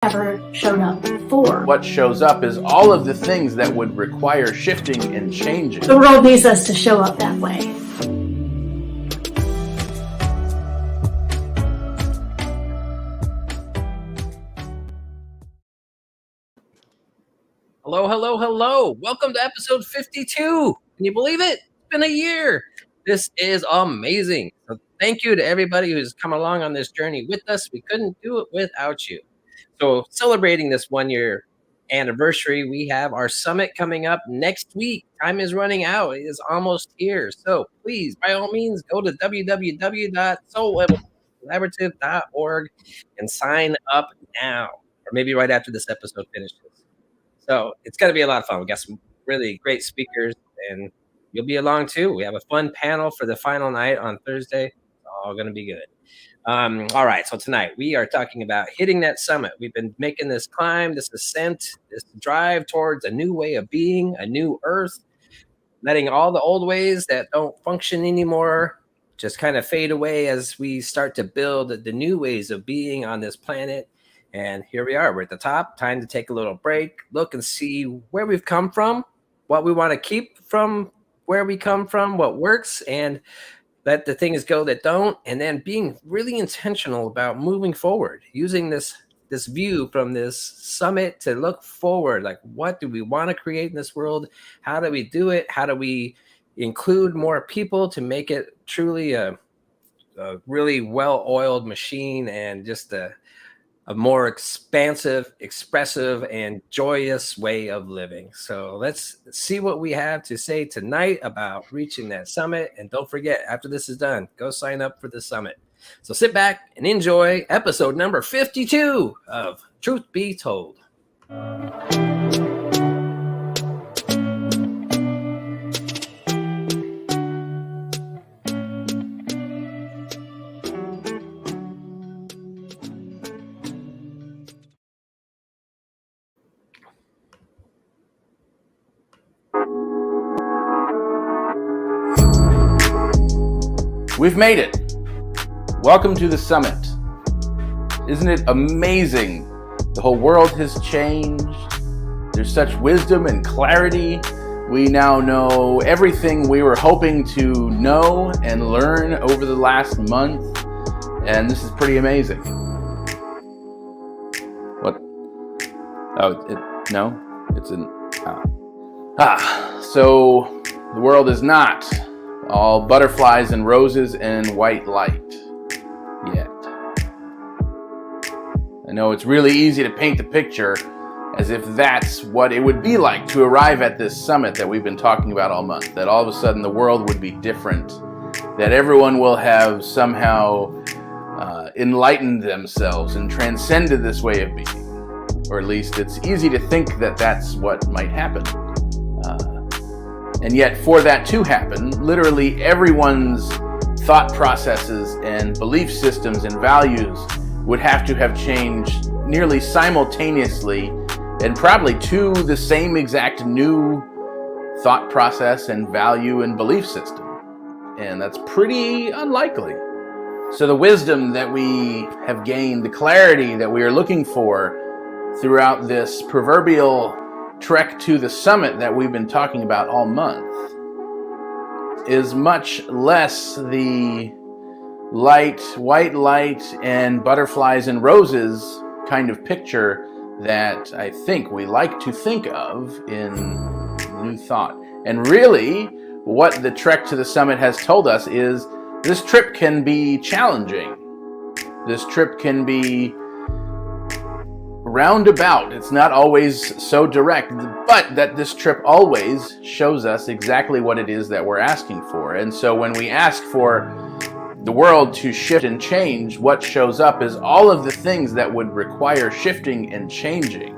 ever shown up for. What shows up is all of the things that would require shifting and changing. The world needs us to show up that way. Hello, hello, hello. Welcome to episode 52. Can you believe it? It's been a year. This is amazing. So thank you to everybody who's come along on this journey with us. We couldn't do it without you. So celebrating this 1 year anniversary, we have our summit coming up next week. Time is running out. It is almost here. So please, by all means, go to www.soullevelcollaborative.org and sign up now, or maybe right after this episode finishes. So it's going to be a lot of fun. We got some really great speakers, and you'll be along too. We have a fun panel for the final night on Thursday. It's all going to be good. All right. So tonight we are talking about hitting that summit. We've been making this climb, this ascent, this drive towards a new way of being, a new earth, letting all the old ways that don't function anymore just kind of fade away as we start to build the new ways of being on this planet. And here we are. We're at the top. Time to take a little break, look and see where we've come from, what we want to keep from where we come from, what works, and let the things go that don't. And then being really intentional about moving forward, using this view from this summit to look forward. Like, what do we want to create in this world? How do we do it? How do we include more people to make it truly a really well-oiled machine and just a more expansive, expressive, and joyous way of living. So let's see what we have to say tonight about reaching that summit. And don't forget, after this is done, go sign up for the summit. So sit back and enjoy episode number 52 of Truth Be Told. We've made it. Welcome to the summit. Isn't it amazing? The whole world has changed. There's such wisdom and clarity. We now know everything we were hoping to know and learn over the last month. And this is pretty amazing. What? Oh, no? It's an... So the world is not all butterflies and roses and white light yet. I know it's really easy to paint the picture as if that's what it would be like to arrive at this summit that we've been talking about all month, that all of a sudden the world would be different, that everyone will have somehow enlightened themselves and transcended this way of being. Or at least it's easy to think that that's what might happen. And yet for that to happen, literally everyone's thought processes and belief systems and values would have to have changed nearly simultaneously and probably to the same exact new thought process and value and belief system. And that's pretty unlikely. So the wisdom that we have gained, the clarity that we are looking for throughout this proverbial trek to the summit that we've been talking about all month is much less the light, white light, and butterflies and roses kind of picture that I think we like to think of in New Thought. And really, what the trek to the summit has told us is this trip can be challenging. This trip can be roundabout. It's not always so direct, but that this trip always shows us exactly what it is that we're asking for. And so when we ask for the world to shift and change, what shows up is all of the things that would require shifting and changing.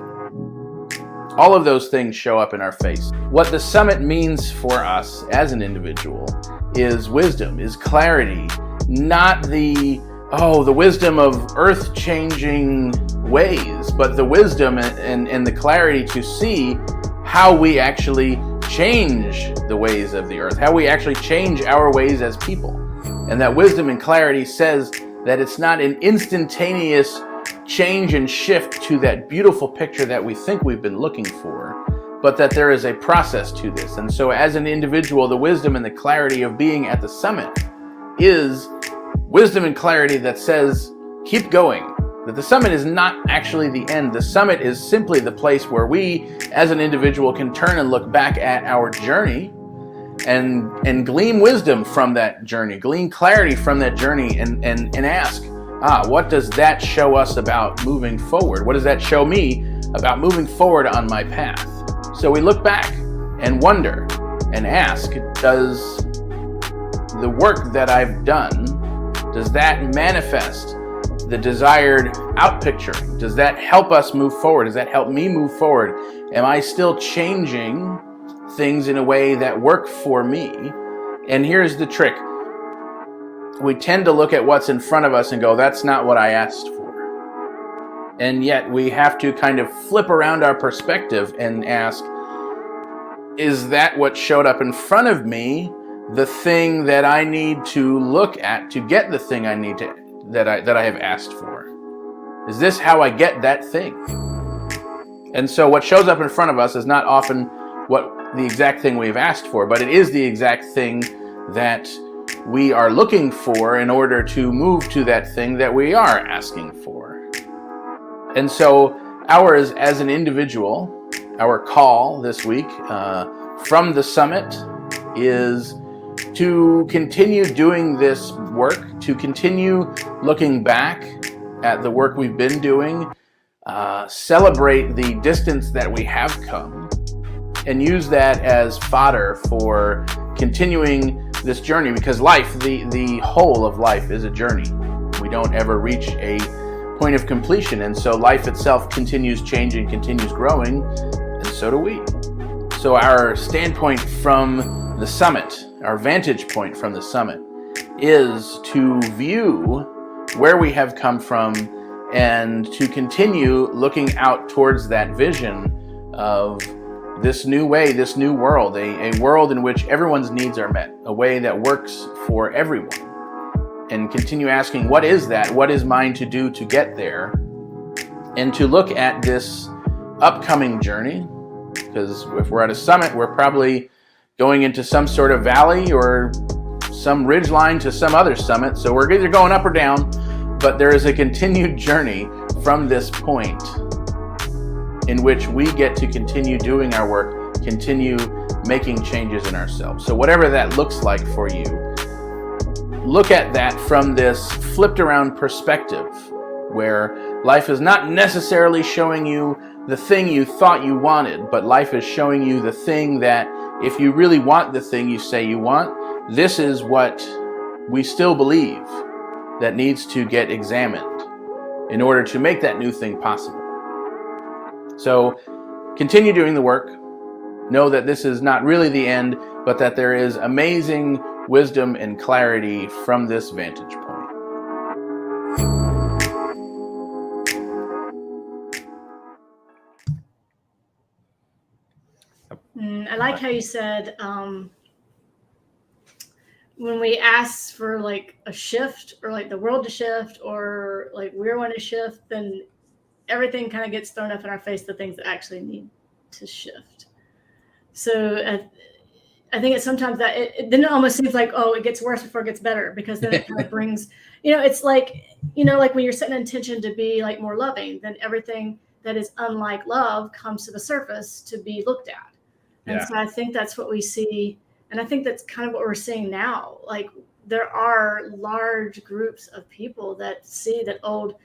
All of those things show up in our face. What the summit means for us as an individual is wisdom, is clarity, not the wisdom of earth-changing ways, but the wisdom and the clarity to see how we actually change the ways of the earth, how we actually change our ways as people. And that wisdom and clarity says that it's not an instantaneous change and shift to that beautiful picture that we think we've been looking for, but that there is a process to this. And so as an individual, the wisdom and the clarity of being at the summit is wisdom and clarity that says, keep going. That the summit is not actually the end. The summit is simply the place where we, as an individual, can turn and look back at our journey and glean wisdom from that journey, glean clarity from that journey, and ask, what does that show us about moving forward? What does that show me about moving forward on my path? So we look back and wonder and ask, does the work that I've done, does that manifest the desired out picture? Does that help us move forward? Does that help me move forward? Am I still changing things in a way that work for me? And here's the trick. We tend to look at what's in front of us and go, that's not what I asked for. And yet we have to kind of flip around our perspective and ask, is that what showed up in front of me, the thing that I need to look at to get the thing I need to that I have asked for? Is this how I get that thing? And so what shows up in front of us is not often what the exact thing we've asked for, but it is the exact thing that we are looking for in order to move to that thing that we are asking for. And so ours as an individual, our call this week from the summit is to continue doing this work, to continue looking back at the work we've been doing, celebrate the distance that we have come, and use that as fodder for continuing this journey, because life, the whole of life is a journey. We don't ever reach a point of completion, and so life itself continues changing, continues growing, and so do we. So our standpoint from the summit, our vantage point from the summit, is to view where we have come from and to continue looking out towards that vision of this new way, this new world, a world in which everyone's needs are met, a way that works for everyone. And continue asking, what is that? What is mine to do to get there? And to look at this upcoming journey, because if we're at a summit, we're probably going into some sort of valley or some ridge line to some other summit. So we're either going up or down, but there is a continued journey from this point in which we get to continue doing our work, continue making changes in ourselves. So whatever that looks like for you, look at that from this flipped around perspective where life is not necessarily showing you the thing you thought you wanted, but life is showing you the thing that if you really want the thing you say you want, this is what we still believe that needs to get examined in order to make that new thing possible. So continue doing the work. Know that this is not really the end, but that there is amazing wisdom and clarity from this vantage point. I like how you said when we ask for like a shift or like the world to shift or like we're going to shift, then everything kind of gets thrown up in our face, the things that actually need to shift. So I think it's sometimes that then it almost seems like, oh, it gets worse before it gets better, because then it kind of brings, it's like, like when you're setting an intention to be like more loving, then everything that is unlike love comes to the surface to be looked at. And so I think that's what we see. And I think that's kind of what we're seeing now. Like there are large groups of people that see that old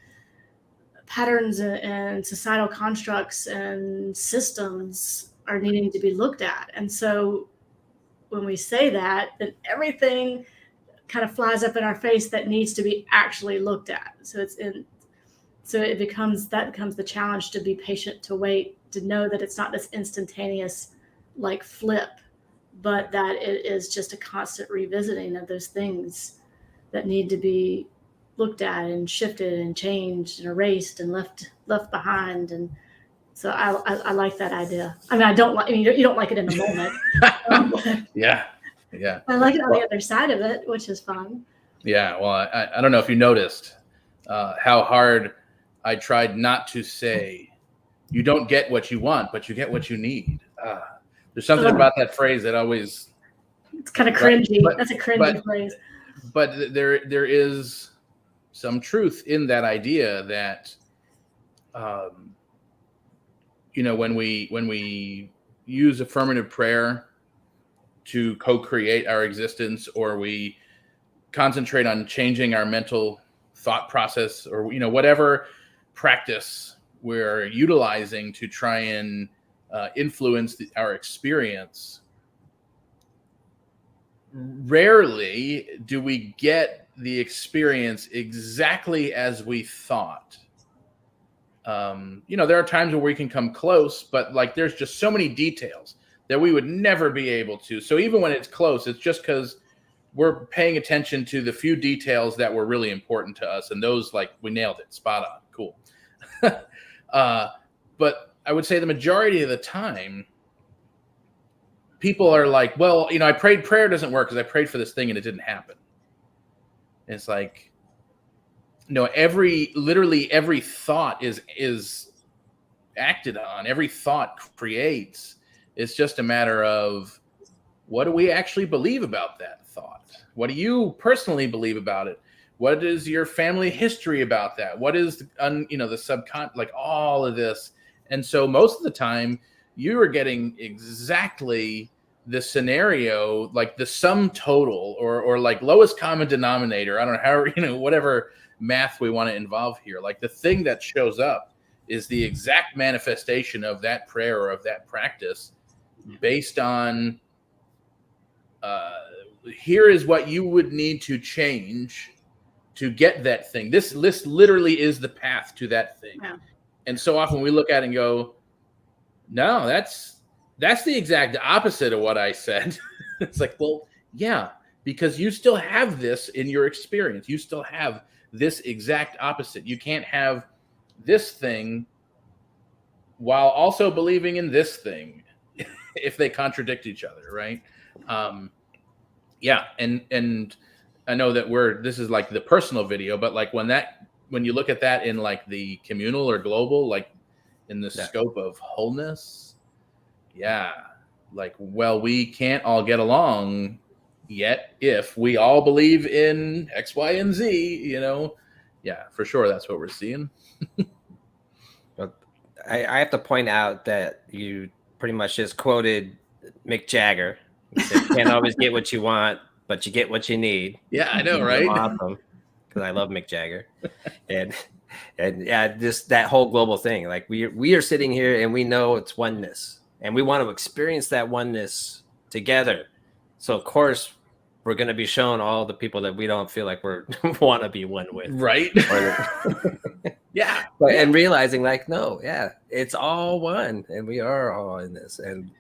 patterns and societal constructs and systems are needing to be looked at. And so when we say that, then everything kind of flies up in our face that needs to be actually looked at. So it becomes the challenge, to be patient, to wait, to know that it's not this instantaneous like flip, but that it is just a constant revisiting of those things that need to be looked at and shifted and changed and erased and left behind. And so I like that idea. I mean, you don't like it in the moment. Yeah. I like it on the other side of it, which is fun. Yeah. Well, I don't know if you noticed how hard I tried not to say, you don't get what you want, but you get what you need. There's something about that phrase that always... It's kind of cringy. But- That's a cringy phrase. But there is some truth in that idea that, when we use affirmative prayer to co-create our existence, or we concentrate on changing our mental thought process, or whatever practice we're utilizing to try and influence our experience, rarely do we get the experience exactly as we thought. There are times where we can come close, but like there's just so many details that we would never be able to. So even when it's close, it's just because we're paying attention to the few details that were really important to us, and those, like, we nailed it, spot on, cool. But I would say the majority of the time, people are like, well, I prayed, prayer doesn't work because I prayed for this thing and it didn't happen. And it's like, no, literally every thought is acted on. Every thought creates. It's just a matter of, what do we actually believe about that thought? What do you personally believe about it? What is your family history about that? What is, the subconscious, like all of this. And so most of the time, you are getting exactly the scenario, like the sum total, or like lowest common denominator. I don't know how, whatever math we want to involve here. Like the thing that shows up is the exact manifestation of that prayer or of that practice, based on, here is what you would need to change to get that thing. This literally is the path to that thing. Yeah. And so often we look at it and go, no, that's the exact opposite of what I said. It's like, well, yeah, because you still have this in your experience. You still have this exact opposite. You can't have this thing while also believing in this thing if they contradict each other, right? Yeah, and I know that this is like the personal video, but like when you look at that in like the communal or global, like in the scope of wholeness, yeah, like, well, we can't all get along yet if we all believe in X, Y, and Z, yeah, for sure, that's what we're seeing. But I have to point out that you pretty much just quoted Mick Jagger. He said, can't always get what you want, but you get what you need. Yeah, I know, right? Awesome, because I love Mick Jagger, and yeah, just that whole global thing. Like we are sitting here and we know it's oneness, and we want to experience that oneness together. So of course, we're going to be showing all the people that we don't feel like we're want to be one with, right? Yeah, and realizing like, no, yeah, it's all one, and we are all in this, and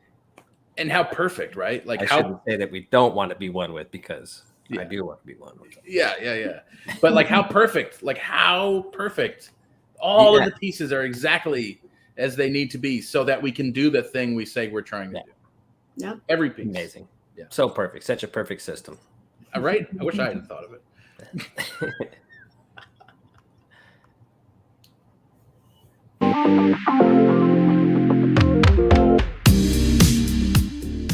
how perfect, right? Like, I shouldn't say that we don't want to be one with, because I do want to be one with them. Yeah. But like, how perfect? All of the pieces are exactly as they need to be, so that we can do the thing we say we're trying to do. Yeah. Every piece. Amazing. Yeah. So perfect. Such a perfect system. Right? I wish I hadn't thought of it.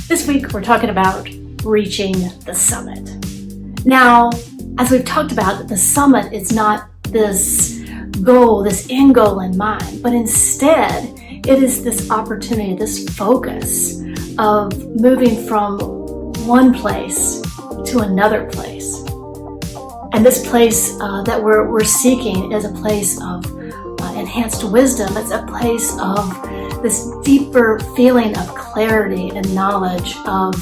This week, we're talking about reaching the summit. Now, as we've talked about, the summit is not this goal, this end goal in mind, but instead, it is this opportunity, this focus of moving from one place to another place. And this place that we're seeking is a place of enhanced wisdom. It's a place of this deeper feeling of clarity and knowledge of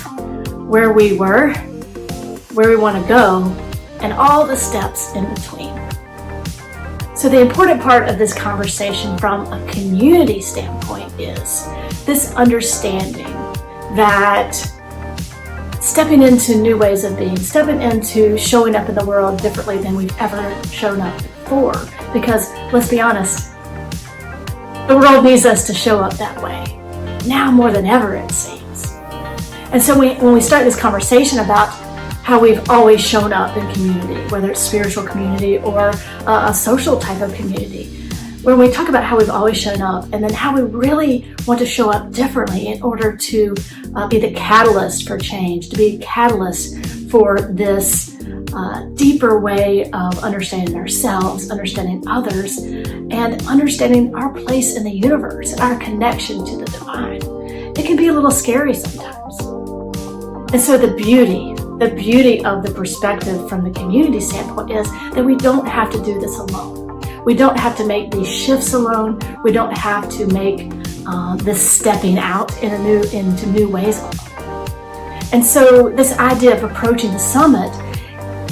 where we were, where we want to go, and all the steps in between. So the important part of this conversation from a community standpoint is this understanding that stepping into new ways of being, stepping into showing up in the world differently than we've ever shown up before. Because let's be honest, the world needs us to show up that way, now more than ever, it seems. And so when we start this conversation about how we've always shown up in community, whether it's spiritual community or a social type of community, when we talk about how we've always shown up and then how we really want to show up differently in order to be the catalyst for change, to be a catalyst for this deeper way of understanding ourselves, understanding others, and understanding our place in the universe and our connection to the divine. It can be a little scary sometimes. And so the beauty of the perspective from the community standpoint is that we don't have to do this alone. We don't have to make these shifts alone. We don't have to make this stepping out into new ways alone. And so this idea of approaching the summit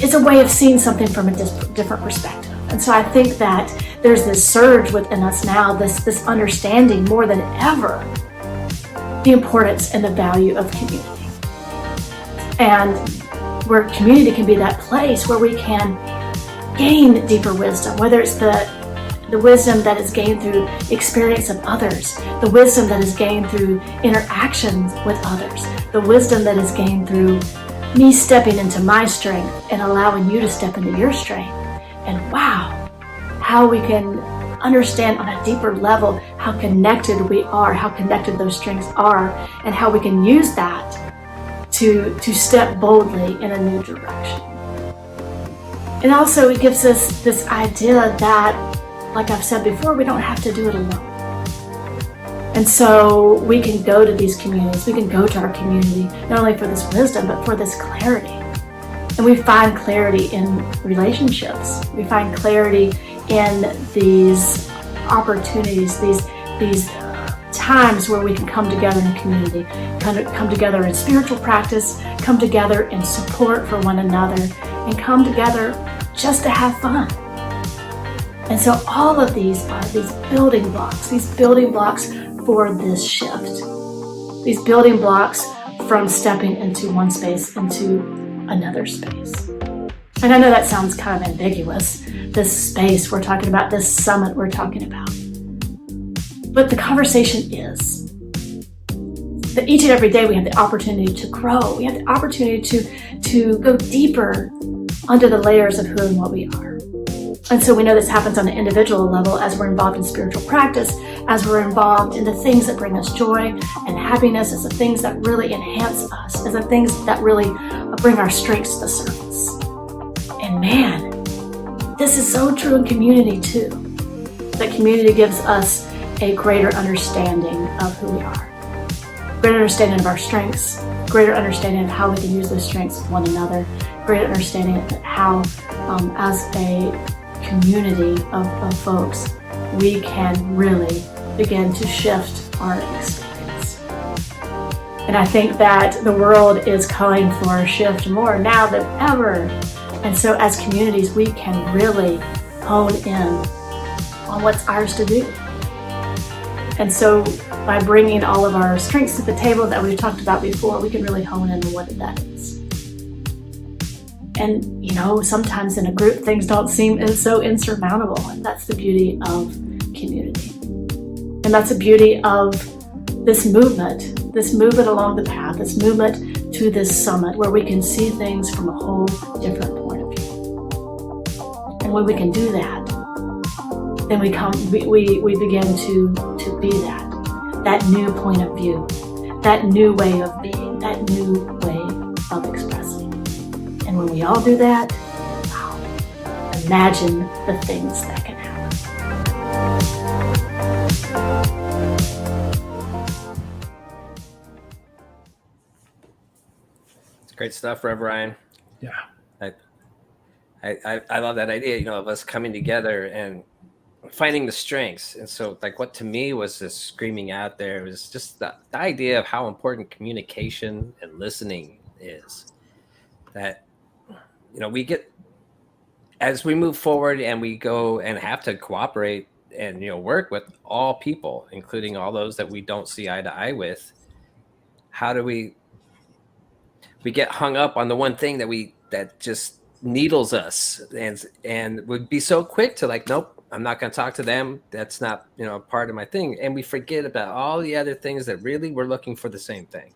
is a way of seeing something from a different perspective. And so I think that there's this surge within us now, this understanding more than ever, the importance and the value of community. And where community can be that place where we can gain deeper wisdom, whether it's the wisdom that is gained through experience of others, the wisdom that is gained through interactions with others, the wisdom that is gained through me stepping into my strength and allowing you to step into your strength. And wow, how we can understand on a deeper level how connected we are, how connected those strengths are, and how we can use that to step boldly in a new direction. And also it gives us this idea that, like I've said before, we don't have to do it alone. And so we can go to these communities, we can go to our community, not only for this wisdom, but for this clarity. And we find clarity in relationships. We find clarity in these opportunities, these times where we can come together in community, come together in spiritual practice, come together in support for one another, and come together just to have fun. And so all of these are these building blocks for this shift. These building blocks from stepping into one space into another space. And I know that sounds kind of ambiguous, this space we're talking about, this summit we're talking about. But the conversation is that each and every day we have the opportunity to grow. We have the opportunity to go deeper under the layers of who and what we are. And so we know this happens on an individual level as we're involved in spiritual practice, as we're involved in the things that bring us joy and happiness, as the things that really enhance us, as the things that really bring our strengths to the surface. And man, this is so true in community too. That community gives us a greater understanding of who we are, greater understanding of our strengths, greater understanding of how we can use those strengths with one another, greater understanding of how, as a community of folks, we can really begin to shift our experience. And I think that the world is calling for a shift more now than ever. And so as communities, we can really hone in on what's ours to do. And so by bringing all of our strengths to the table that we've talked about before, we can really hone in on what that is. And, you know, sometimes in a group, things don't seem so insurmountable. And that's the beauty of community. And that's the beauty of this movement along the path, this movement to this summit where we can see things from a whole different point of view. And when we can do that, then we begin to be that new point of view, that new way of being, that new way of expressing. And when we all do that, wow, imagine the things that can happen. It's great stuff, Rev Ryan. Yeah. I love that idea, you know, of us coming together and finding the strengths. And so like what to me was this screaming out there was just the idea of how important communication and listening is. That, you know, we get, as we move forward and we go and have to cooperate and, you know, work with all people, including all those that we don't see eye to eye with, how do we get hung up on the one thing that just needles us and would be so quick to like, nope, I'm not going to talk to them. That's not, you know, part of my thing. And we forget about all the other things that really we're looking for the same thing.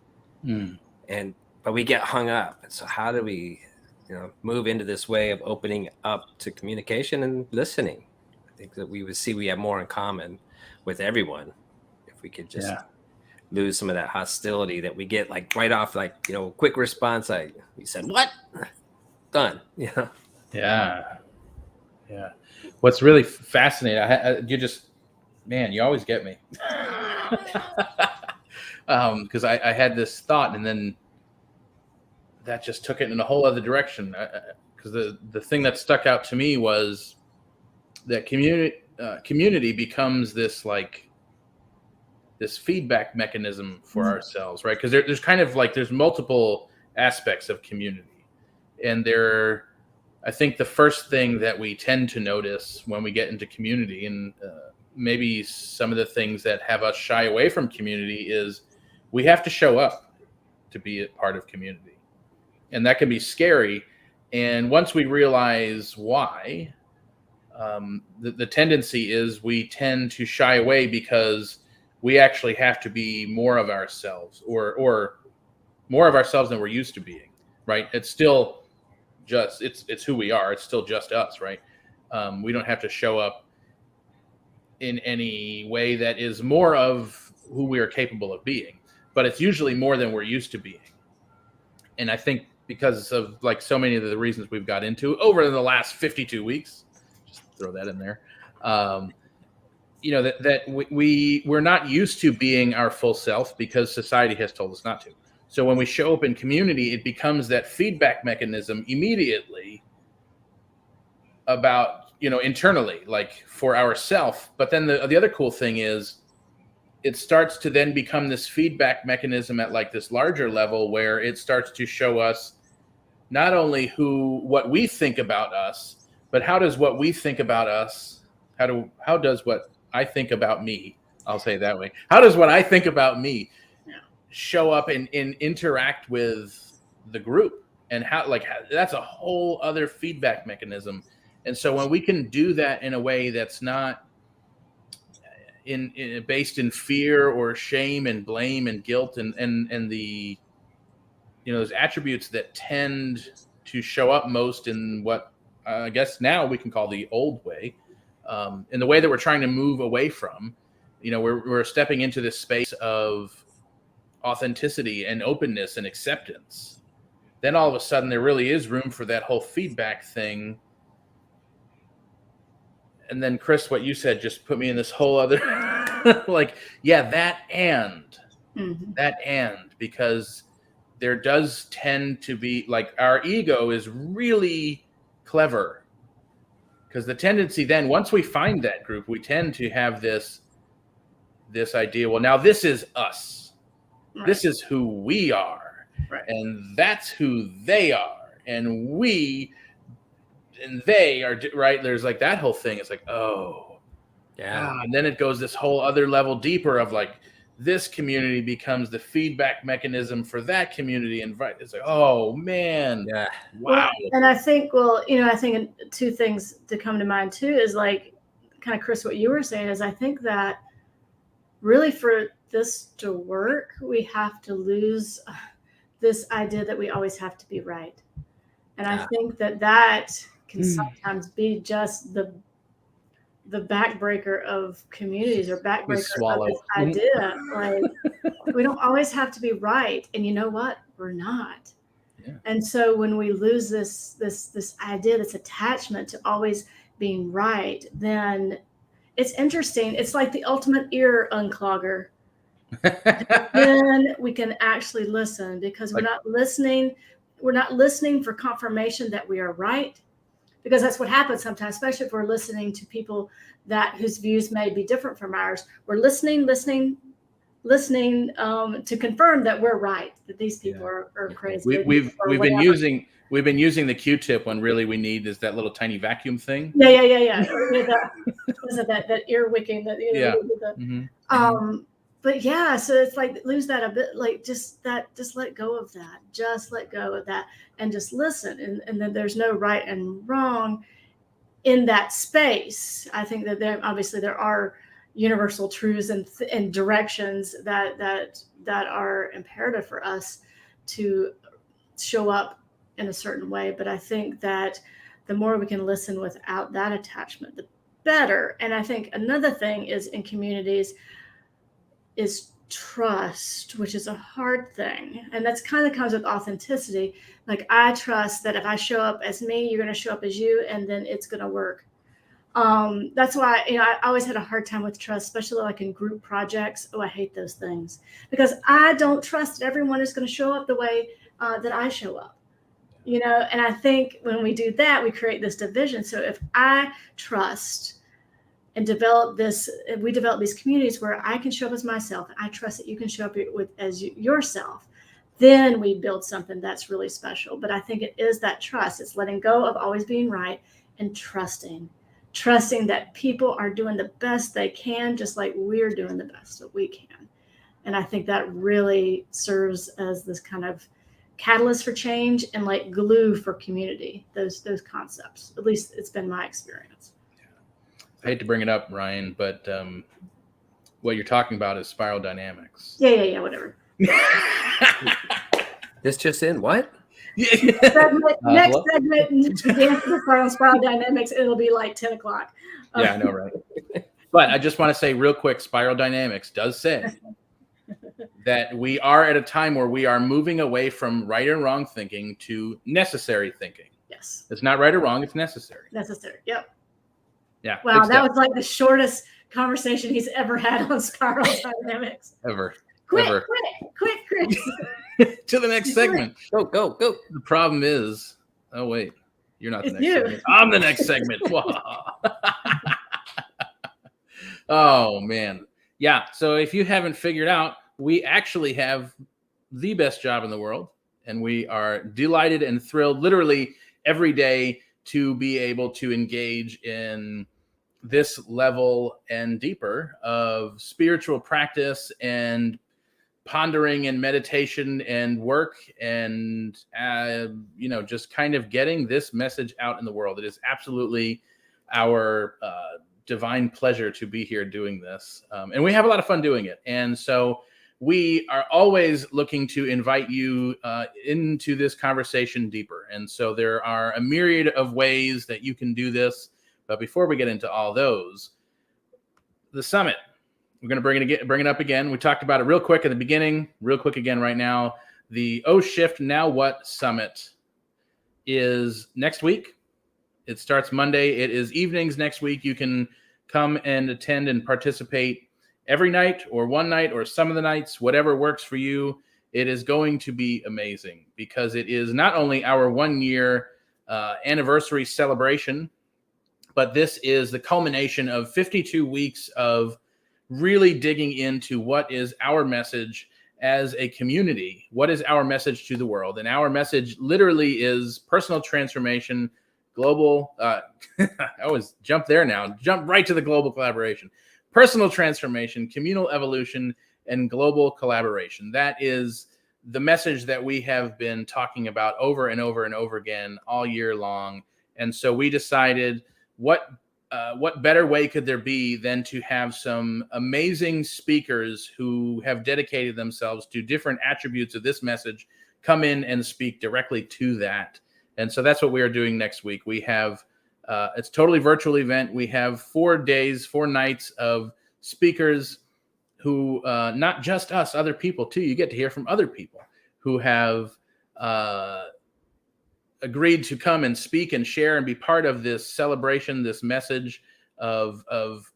But we get hung up. And so how do we, you know, move into this way of opening up to communication and listening? I think that we would see we have more in common with everyone if we could just lose some of that hostility that we get like right off, like, you know, quick response. Like you said, what? Done. Yeah. Yeah. Yeah. What's really fascinating, you always get me. Because I had this thought, and then that just took it in a whole other direction. Because the thing that stuck out to me was that community becomes this feedback mechanism for ourselves, right? Because there's kind of like there's multiple aspects of community, and I think the first thing that we tend to notice when we get into community, and maybe some of the things that have us shy away from community, is we have to show up to be a part of community. And that can be scary. And once we realize why, the tendency is we tend to shy away because we actually have to be more of ourselves, or more of ourselves than we're used to being, right? It's still just, it's who we are. It's still just us, right? We don't have to show up in any way that is more of who we are capable of being, but it's usually more than we're used to being. And I think because of like so many of the reasons we've got into over the last 52 weeks, just throw that in there, that we're not used to being our full self because society has told us not to. So when we show up in community, it becomes that feedback mechanism immediately about, internally, like for ourselves. But then the other cool thing is it starts to then become this feedback mechanism at like this larger level where it starts to show us not only what we think about us, but how does what we think about us, how does what I think about me, I'll say it that way, how does what I think about me show up and interact with the group, and how that's a whole other feedback mechanism. And so when we can do that in a way that's not based in fear or shame and blame and guilt and the those attributes that tend to show up most in what I guess now we can call the old way, in the way that we're trying to move away from, we're stepping into this space of authenticity and openness and acceptance. Then all of a sudden there really is room for that whole feedback thing. And then Chris, what you said just put me in this whole other because there does tend to be like our ego is really clever, because the tendency then, once we find that group, we tend to have this idea, well, now this is us. Right. This is who we are. Right. And that's who they are. And we and they are, right? There's like that whole thing. It's like, oh, yeah. And then it goes this whole other level deeper of like, this community becomes the feedback mechanism for that community. And it's like, oh man, yeah, wow. Well, and I think, I think two things to come to mind too is like, kind of Chris, what you were saying is I think that really for this to work, we have to lose this idea that we always have to be right. And I think that can sometimes be just the backbreaker of communities, or backbreaker of this idea. Like, we don't always have to be right. And you know what? We're not. Yeah. And so when we lose this idea, this attachment to always being right, then it's interesting. It's like the ultimate ear unclogger. Then we can actually listen, because we're not listening. We're not listening for confirmation that we are right, because that's what happens sometimes, especially if we're listening to people whose views may be different from ours. We're listening to confirm that we're right, that these people are crazy. We've been using the Q-tip when really we need is that little tiny vacuum thing. Yeah. that ear wicking. But yeah, so it's like lose that a bit, like just let go of that. Just let go of that and just listen. And then there's no right and wrong in that space. I think that there are universal truths and directions that are imperative for us to show up in a certain way. But I think that the more we can listen without that attachment, better. And I think another thing is in communities is trust, which is a hard thing. And that's kind of comes with authenticity. Like, I trust that if I show up as me, you're going to show up as you, and then it's going to work. That's why, I always had a hard time with trust, especially like in group projects. Oh, I hate those things because I don't trust that everyone is going to show up the way that I show up, and I think when we do that, we create this division. So if I trust and we develop these communities where I can show up as myself, and I trust that you can show up as yourself, then we build something that's really special. But I think it is that trust. It's letting go of always being right and trusting that people are doing the best they can, just like we're doing the best that we can. And I think that really serves as this kind of catalyst for change and like glue for community, those concepts. At least it's been my experience. I hate to bring it up, Ryan, but what you're talking about is spiral dynamics. Yeah, whatever. This just in, what? Next segment, the answer to spiral dynamics, it'll be like 10 o'clock. Yeah, I know, right? But I just want to say real quick, spiral dynamics does say that we are at a time where we are moving away from right and wrong thinking to necessary thinking. Yes. It's not right or wrong, it's necessary. Necessary, yep. Yeah. Wow, that was like the shortest conversation he's ever had on spiral dynamics. Ever. Quick, Chris. To the next segment. Go. The problem is, oh wait, you're not the It's next you. segment. I'm the next segment. Oh man. Yeah. So if you haven't figured out, we actually have the best job in the world, and we are delighted and thrilled literally every day to be able to engage in this level and deeper of spiritual practice and pondering and meditation and work and, just kind of getting this message out in the world. It is absolutely our divine pleasure to be here doing this. And we have a lot of fun doing it. And so we are always looking to invite you into this conversation deeper. And so there are a myriad of ways that you can do this. But before we get into all those, the summit, we're going to bring it up again. We talked about it real quick at the beginning, real quick again right now. The Oh Shift Now What Summit is next week. It starts Monday. It is evenings next week. You can come and attend and participate every night or one night or some of the nights, whatever works for you. It is going to be amazing because it is not only our 1 year anniversary celebration, but this is the culmination of 52 weeks of really digging into what is our message as a community. What is our message to the world? And our message literally is personal transformation, global. I always jump there now, jump right to the global collaboration, personal transformation, communal evolution, and global collaboration. That is the message that we have been talking about over and over and over again all year long. And so we decided, what better way could there be than to have some amazing speakers who have dedicated themselves to different attributes of this message come in and speak directly to that. And so that's what we are doing next week. We have, it's a totally virtual event. We have 4 days, 4 nights of speakers who, not just us, other people too. You get to hear from other people who have agreed to come and speak and share and be part of this celebration, this message of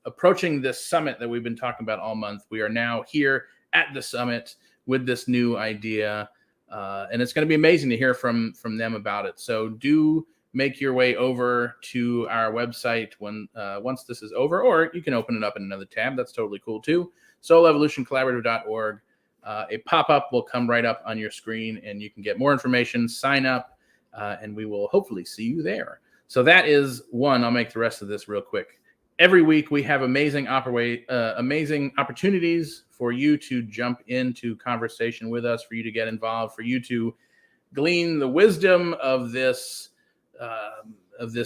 approaching this summit that we've been talking about all month. We are now here at the summit with this new idea, and it's going to be amazing to hear from them about it. So do make your way over to our website once this is over, or you can open it up in another tab. That's totally cool too. soulevolutioncollaborative.org. A pop-up will come right up on your screen, and you can get more information, sign up, and we will hopefully see you there. So that is one. I'll make the rest of this real quick. Every week we have amazing opportunities for you to jump into conversation with us, for you to get involved, for you to glean the wisdom of this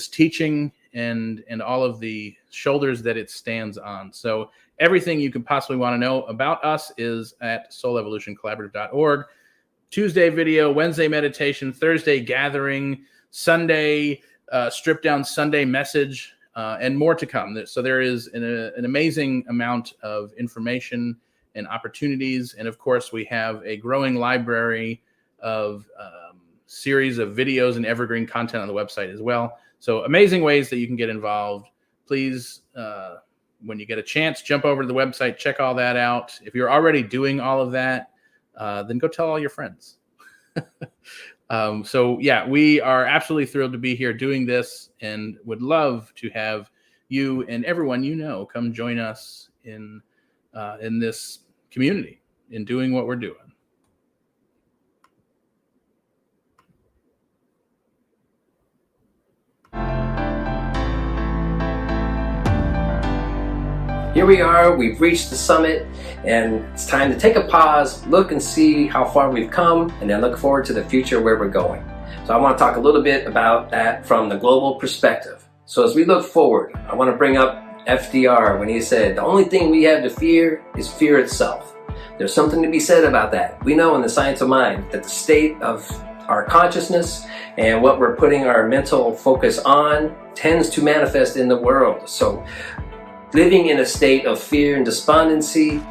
teaching and all of the shoulders that it stands on. So everything you could possibly want to know about us is at soulevolutioncollaborative.org. Tuesday video, Wednesday meditation, Thursday gathering, Sunday stripped down Sunday message and more to come. So there is an amazing amount of information and opportunities. And of course, we have a growing library of series of videos and evergreen content on the website as well. So amazing ways that you can get involved. Please, when you get a chance, jump over to the website, check all that out. If you're already doing all of that, then go tell all your friends. So yeah, we are absolutely thrilled to be here doing this and would love to have you and everyone you know come join us in this community in doing what we're doing. Here we are, we've reached the summit, and it's time to take a pause, look and see how far we've come, and then look forward to the future where we're going. So I want to talk a little bit about that from the global perspective. So as we look forward, I want to bring up FDR when he said, the only thing we have to fear is fear itself. There's something to be said about that. We know in the science of mind that the state of our consciousness and what we're putting our mental focus on tends to manifest in the world. So living in a state of fear and despondency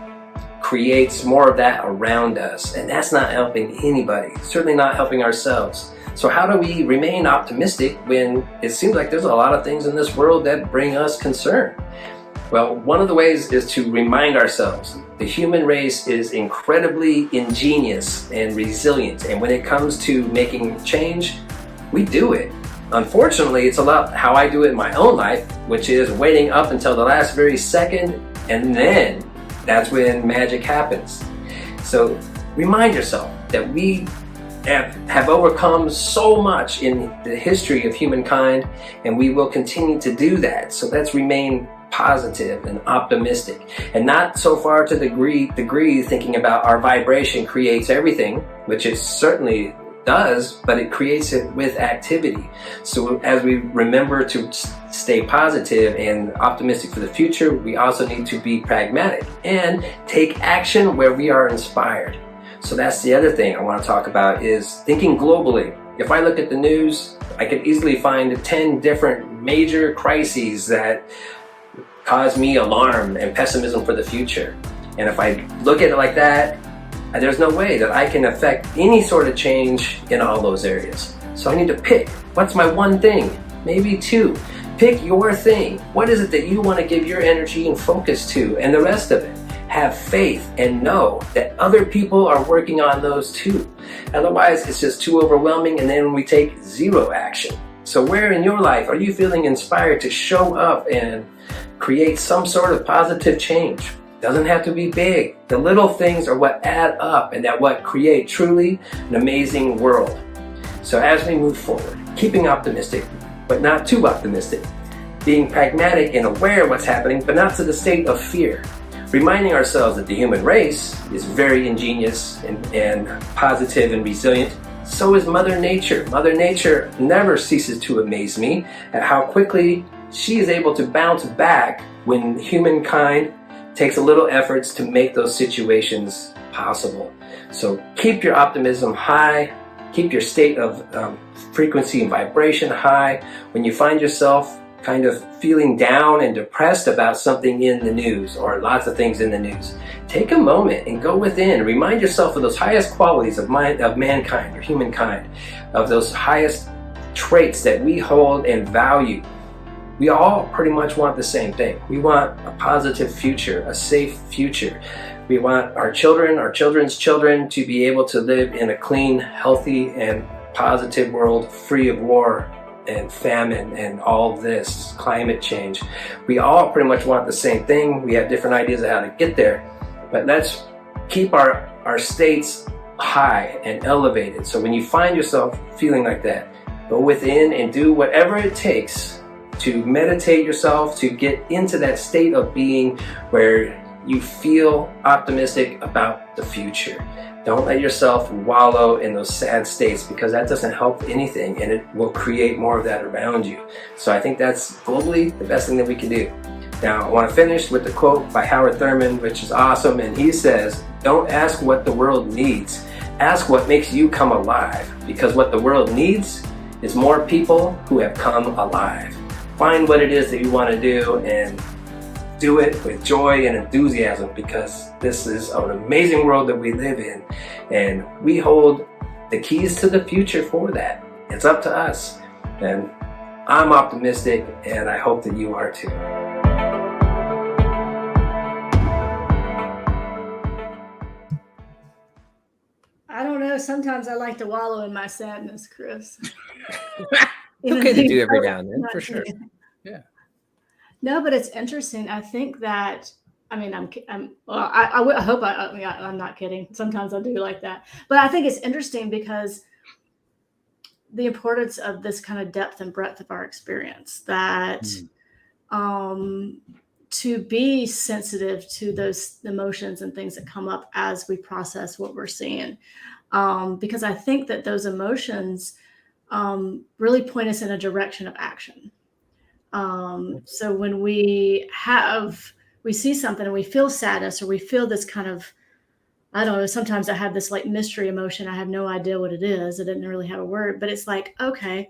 creates more of that around us, and that's not helping anybody, certainly not helping ourselves. So how do we remain optimistic when it seems like there's a lot of things in this world that bring us concern? Well, one of the ways is to remind ourselves the human race is incredibly ingenious and resilient, and when it comes to making change, we do it. Unfortunately, it's a lot how I do it in my own life, which is waiting up until the last very second, and then that's when magic happens. So remind yourself that we have overcome so much in the history of humankind, and we will continue to do that. So let's remain positive and optimistic, and not so far to the degree thinking about our vibration creates everything, which it certainly does, but it creates it with activity. So as we remember to stay positive and optimistic for the future, we also need to be pragmatic and take action where we are inspired. So that's the other thing I want to talk about, is thinking globally. If I look at the news, I can easily find 10 different major crises that cause me alarm and pessimism for the future. And if I look at it like that, there's no way that I can affect any sort of change in all those areas. So I need to pick, what's my one thing? Maybe two. Pick your thing. What is it that you want to give your energy and focus to? And the rest of it, have faith and know that other people are working on those too. Otherwise, it's just too overwhelming, and then we take zero action. So where in your life are you feeling inspired to show up and create some sort of positive change? Doesn't have to be big. The little things are what add up, and that what create truly an amazing world. So as we move forward, keeping optimistic, but not too optimistic. Being pragmatic and aware of what's happening, but not to the state of fear. Reminding ourselves that the human race is very ingenious and positive and resilient. So is Mother Nature. Mother Nature never ceases to amaze me at how quickly she is able to bounce back when humankind takes a little efforts to make those situations possible. So keep your optimism high, keep your state of frequency and vibration high. When you find yourself kind of feeling down and depressed about something in the news, or lots of things in the news, take a moment and go within. Remind yourself of those highest qualities of mankind or humankind, of those highest traits that we hold and value. We all pretty much want the same thing. We want a positive future, a safe future. We want our children, our children's children to be able to live in a clean, healthy, and positive world free of war and famine and all this climate change. We all pretty much want the same thing. We have different ideas of how to get there, but let's keep our states high and elevated. So when you find yourself feeling like that, go within and do whatever it takes to meditate yourself, to get into that state of being where you feel optimistic about the future. Don't let yourself wallow in those sad states, because that doesn't help anything, and it will create more of that around you. So I think that's globally the best thing that we can do. Now I want to finish with the quote by Howard Thurman, which is awesome, and he says, "Don't ask what the world needs, ask what makes you come alive, because what the world needs is more people who have come alive." find what it is that you want to do and do it with joy and enthusiasm, because this is an amazing world that we live in, and we hold the keys to the future for that. It's up to us, and I'm optimistic, and I hope that you are too. I don't know. Sometimes I like to wallow in my sadness, Chris. It's okay to do every now and then, for sure. Yeah. No, but it's interesting. I think that, I mean, I hope I'm not kidding. Sometimes I do like that. But I think it's interesting because the importance of this kind of depth and breadth of our experience, that to be sensitive to those emotions and things that come up as we process what we're seeing. Because I think that those emotions really point us in a direction of action. So when we see something and we feel sadness, or we feel this kind of, I don't know, sometimes I have this like mystery emotion. I have no idea what it is. I didn't really have a word, but it's like, okay,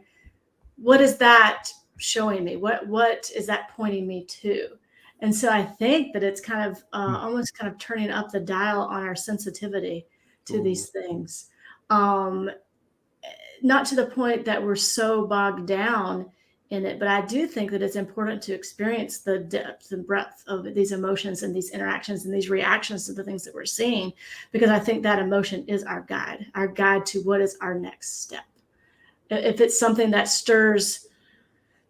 what is that showing me? What is that pointing me to? And so I think that it's kind of almost kind of turning up the dial on our sensitivity to these things. Not to the point that we're so bogged down in it, but I do think that it's important to experience the depth and breadth of these emotions and these interactions and these reactions to the things that we're seeing, because I think that emotion is our guide to what is our next step. If it's something that stirs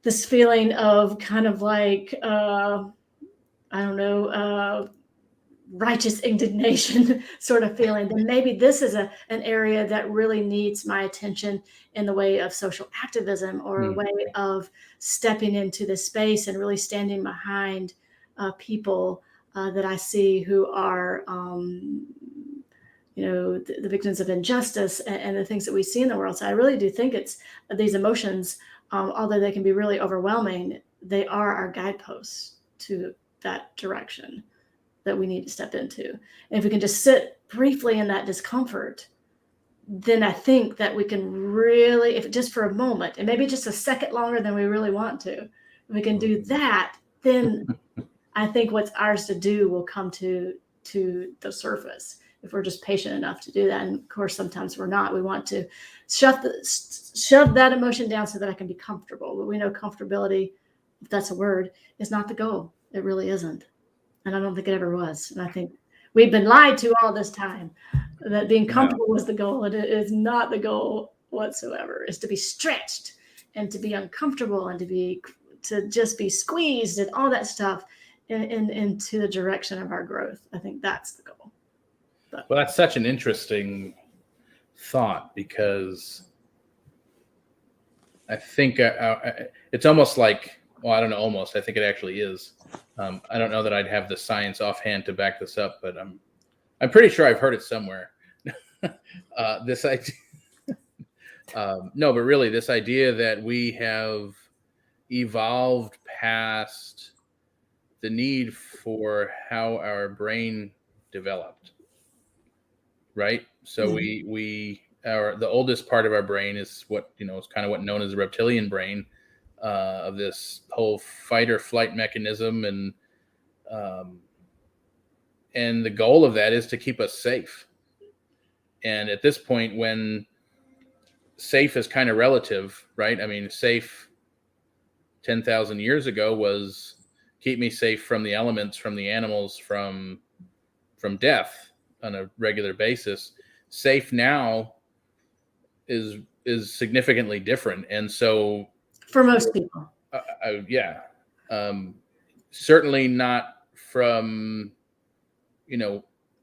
this feeling of kind of like, righteous indignation sort of feeling, then maybe this is an area that really needs my attention in the way of social activism, or a way of stepping into the space and really standing behind people that I see who are, the victims of injustice and the things that we see in the world. So I really do think it's these emotions, although they can be really overwhelming, they are our guideposts to that direction that we need to step into. And if we can just sit briefly in that discomfort, then I think that we can really, if just for a moment, and maybe just a second longer than we really want to, if we can do that, then I think what's ours to do will come to the surface, if we're just patient enough to do that. And of course, sometimes we're not. We want to shove that emotion down so that I can be comfortable. But we know comfortability, if that's a word, is not the goal. It really isn't. And I don't think it ever was. And I think we've been lied to all this time that being comfortable was the goal. It is not the goal whatsoever. It's to be stretched and to be uncomfortable and to just be squeezed and all that stuff into the direction of our growth. I think that's the goal. Well, that's such an interesting thought, because I think it's almost like, well, I don't know, almost. I think it actually is. I don't know that I'd have the science offhand to back this up, but I'm pretty sure I've heard it somewhere. This idea, no, but really, this idea that we have evolved past the need for how our brain developed, right? So the oldest part of our brain is what is kind of what known as the reptilian brain. Of this whole fight or flight mechanism, and the goal of that is to keep us safe. And at this point, when safe is kind of relative, right? I mean, safe 10,000 years ago was keep me safe from the elements, from the animals, from death on a regular basis. Safe now is significantly different, and so. For most people. Certainly not from,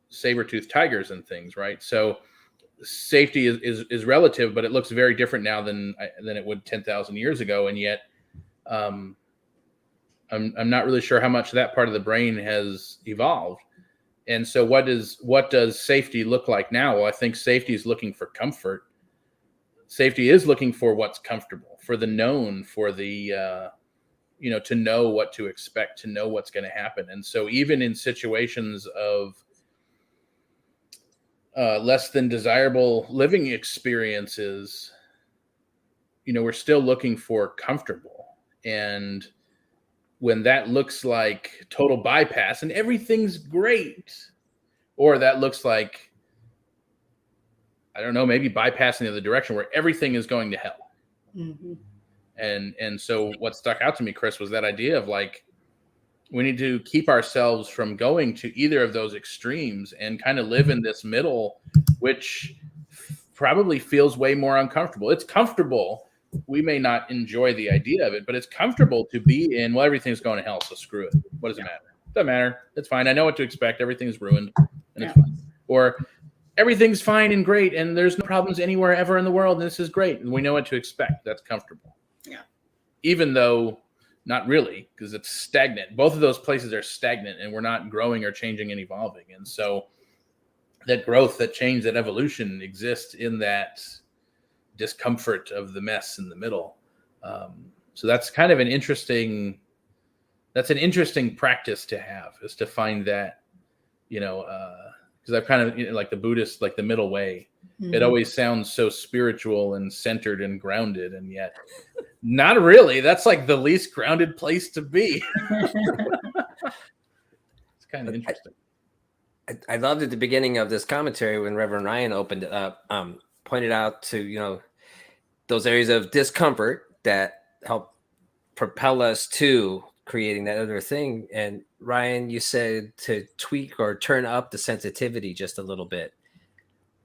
saber-toothed tigers and things, right? So safety is relative, but it looks very different now than it would 10,000 years ago. And yet I'm not really sure how much that part of the brain has evolved. And so what does safety look like now? Well, I think safety is looking for comfort. Safety is looking for what's comfortable, for the known, for the, to know what to expect, to know what's going to happen. And so even in situations of less than desirable living experiences, we're still looking for comfortable. And when that looks like total bypass and everything's great, or that looks like, I don't know, maybe bypassing the other direction where everything is going to hell. Mm-hmm. And so what stuck out to me, Chris, was that idea of like, we need to keep ourselves from going to either of those extremes and kind of live in this middle, which probably feels way more uncomfortable. It's comfortable. We may not enjoy the idea of it, but it's comfortable to be in, well, everything's going to hell, so screw it. What does it matter? It doesn't matter. It's fine. I know what to expect. Everything's ruined, and it's fine. Or everything's fine and great, and there's no problems anywhere ever in the world, and this is great, and we know what to expect. That's comfortable. Yeah. Even though not really, because it's stagnant. Both of those places are stagnant, and we're not growing or changing and evolving. And so that growth, that change, that evolution exists in that discomfort of the mess in the middle. So that's kind of an interesting practice to have, is to find that, because I've kind of, like the Buddhist, like the middle way. Mm-hmm. It always sounds so spiritual and centered and grounded, and yet not really. That's like the least grounded place to be. It's kind of interesting. I loved at the beginning of this commentary when Reverend Ryan opened it up, pointed out to, those areas of discomfort that help propel us to creating that other thing. And Ryan, you said to tweak or turn up the sensitivity just a little bit.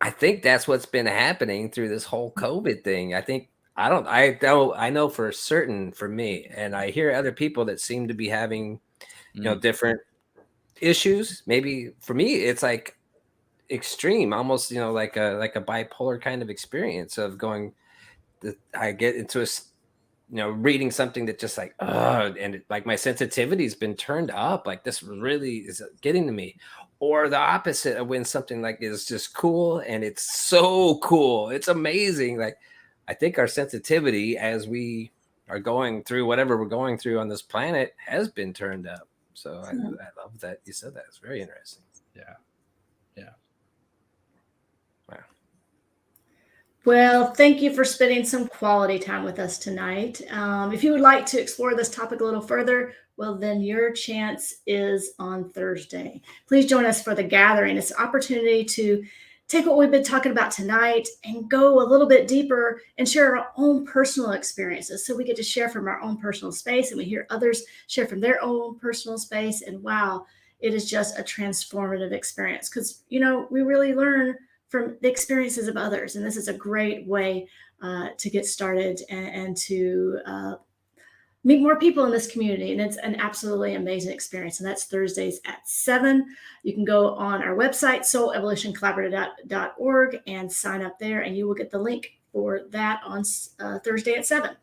I think that's what's been happening through this whole COVID thing. I know for certain for me, and I hear other people that seem to be having, different issues. Maybe for me, it's like extreme, almost, like a bipolar kind of experience of going, I get into a, reading something that just like, and like my sensitivity's been turned up. Like this really is getting to me. Or the opposite of when something like is just cool, and it's so cool. It's amazing. Like, I think our sensitivity as we are going through whatever we're going through on this planet has been turned up. So I love that you said that. It's very interesting. Yeah. Wow. Well, thank you for spending some quality time with us tonight. If you would like to explore this topic a little further, well, then your chance is on Thursday. Please join us for the gathering. It's an opportunity to take what we've been talking about tonight and go a little bit deeper and share our own personal experiences. So we get to share from our own personal space, and we hear others share from their own personal space. And wow, it is just a transformative experience, because, we really learn from the experiences of others. And this is a great way to get started and to meet more people in this community. And it's an absolutely amazing experience. And that's Thursdays at 7. You can go on our website, soulevolutioncollaborative.org, and sign up there, and you will get the link for that on Thursday at 7.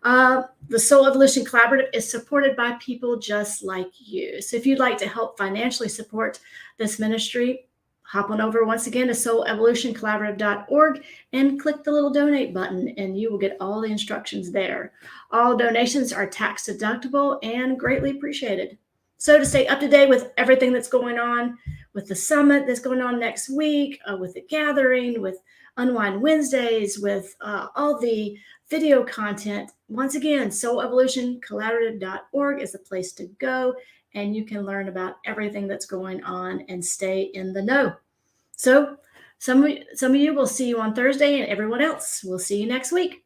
The Soul Evolution Collaborative is supported by people just like you. So if you'd like to help financially support this ministry, hop on over once again to soulevolutioncollaborative.org and click the little donate button, and you will get all the instructions there. All donations are tax deductible and greatly appreciated. So to stay up to date with everything that's going on, with the summit that's going on next week, with the gathering, with Unwind Wednesdays, with all the video content, once again, soulevolutioncollaborative.org is the place to go. And you can learn about everything that's going on and stay in the know. So some of you will see you on Thursday, and everyone else, we'll see you next week.